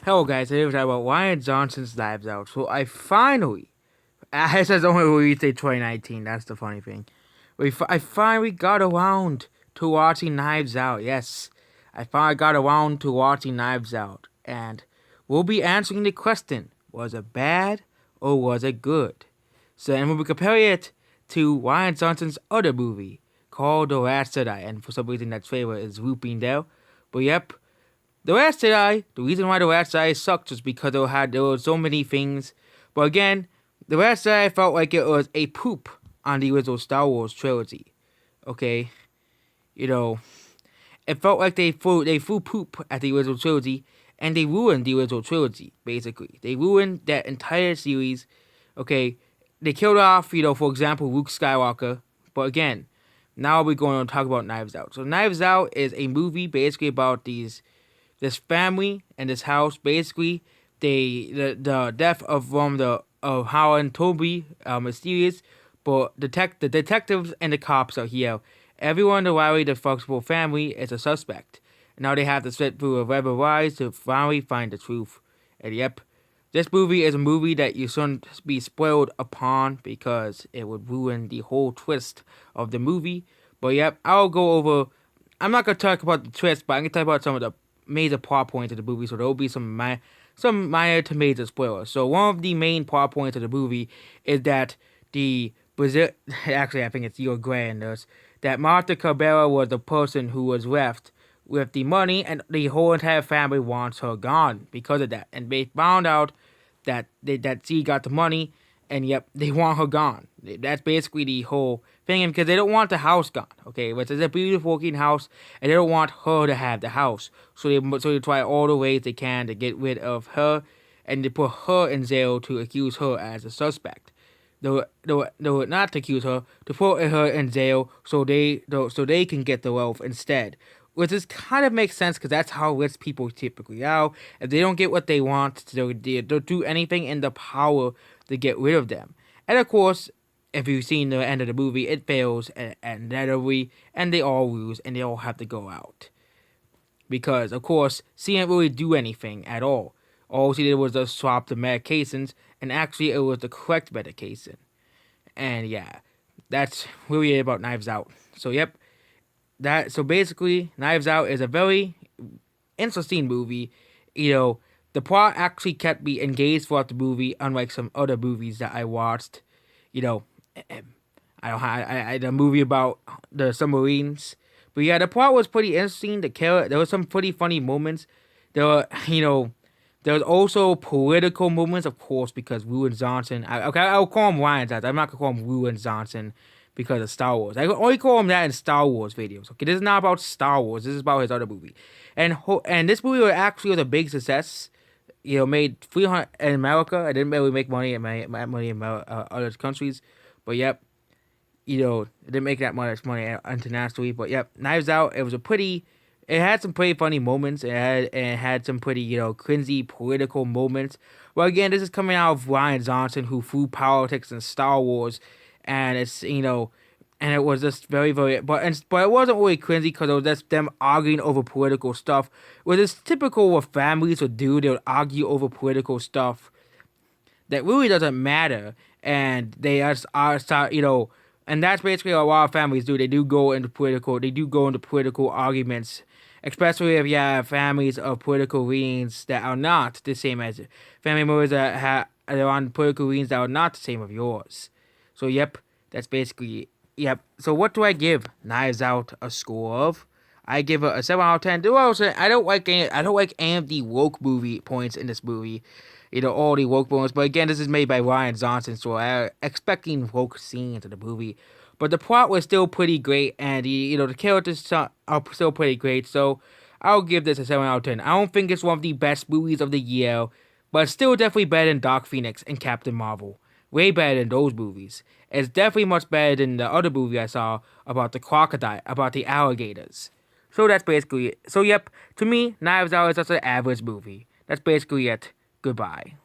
Hello guys, today we're talking about Ryan Johnson's Knives Out. So I finally, it says only released in 2019, that's the funny thing. I finally got around to watching Knives Out, yes. I finally got around to watching Knives Out. And we'll be answering the question, was it bad or was it good? So, and we'll be comparing it to Ryan Johnson's other movie called The Last Jedi. And for some reason that trailer is looping there. But yep, the Last Jedi, the reason why The Last Jedi sucked was because there were so many things. But again, The Last Jedi felt like it was a poop on the original Star Wars trilogy. Okay? You know, it felt like they threw poop at the original trilogy and they ruined the original trilogy, basically. They ruined that entire series. Okay? They killed off, for example, Luke Skywalker. But again, now we're going to talk about Knives Out. So Knives Out is a movie basically about this family and this house. Basically, the death of Howard and Toby mysterious, but the detectives and the cops are here. Everyone in the Riley the Foxwell family is a suspect. Now they have to sit through a web of lies to finally find the truth. And yep, this movie is a movie that you shouldn't be spoiled upon because it would ruin the whole twist of the movie. But yep, I'll go over. I'm not gonna talk about the twist, but I'm gonna talk about some of the major plot points of the movie. So there will be some minor to major spoilers. So one of the main plot points of the movie is that the Brazil. Actually, I think it's your grandness that Martha Cabrera was the person who was left with the money, and the whole entire family wants her gone because of that. And they found out that she got the money, and yep, they want her gone. That's basically the whole thing, because they don't want the house gone. Okay, but it's a beautiful looking house, and they don't want her to have the house. So they try all the ways they can to get rid of her, and they put her in jail to accuse her as a suspect. They would not accuse her, to put her in jail so they can get the wealth instead. Which is kind of makes sense because that's how rich people typically are. If they don't get what they want, they'll do anything in their power to get rid of them. And of course, if you've seen the end of the movie, it fails and they all lose and they all have to go out. Because of course, she didn't really do anything at all. All she did was just swap the medications, and actually it was the correct medication. And yeah, that's really it about Knives Out. So yep, basically Knives Out is a very interesting movie. You know, the plot actually kept me engaged throughout the movie, unlike some other movies that I watched. You know, the movie about the submarines. But yeah, the plot was pretty interesting. There was some pretty funny moments. There were, there was also political moments, of course, because Ruin Johnson. I'll call him Ryan Johnson. I'm not gonna call him Ruin Johnson because of Star Wars. I only call him that in Star Wars videos. Okay, this is not about Star Wars. This is about his other movie, and this movie was actually a big success. Made 300 in America. I didn't really make money in other countries, but yep, it didn't make that much money internationally. But yep, Knives Out. It had some pretty funny moments. It had some pretty cringy political moments. Well, again, this is coming out of Ryan Johnson, who threw politics in Star Wars, and and it was just very very. But it wasn't really cringy because it was just them arguing over political stuff, which is typical what families would do. They would argue over political stuff that really doesn't matter, and they just are start and that's basically what a lot of families do. They do go into political arguments, especially if you have families of political leanings that are not the same as family members that are on political leanings that are not the same of yours. So yep, that's basically yep. So what do I give Knives Out a score of? I give it a 7 out of 10. I don't like any of the woke movie points in this movie. All the woke moments. But again, this is made by Ryan Johnson, so I'm expecting woke scenes in the movie. But the plot was still pretty great, and the characters are still pretty great. So I'll give this a 7 out of 10. I don't think it's one of the best movies of the year, but it's still definitely better than Dark Phoenix and Captain Marvel. Way better than those movies. It's definitely much better than the other movie I saw about the crocodile, about the alligators. So that's basically it. So yep, to me, Knives Out is just an average movie. That's basically it. Goodbye.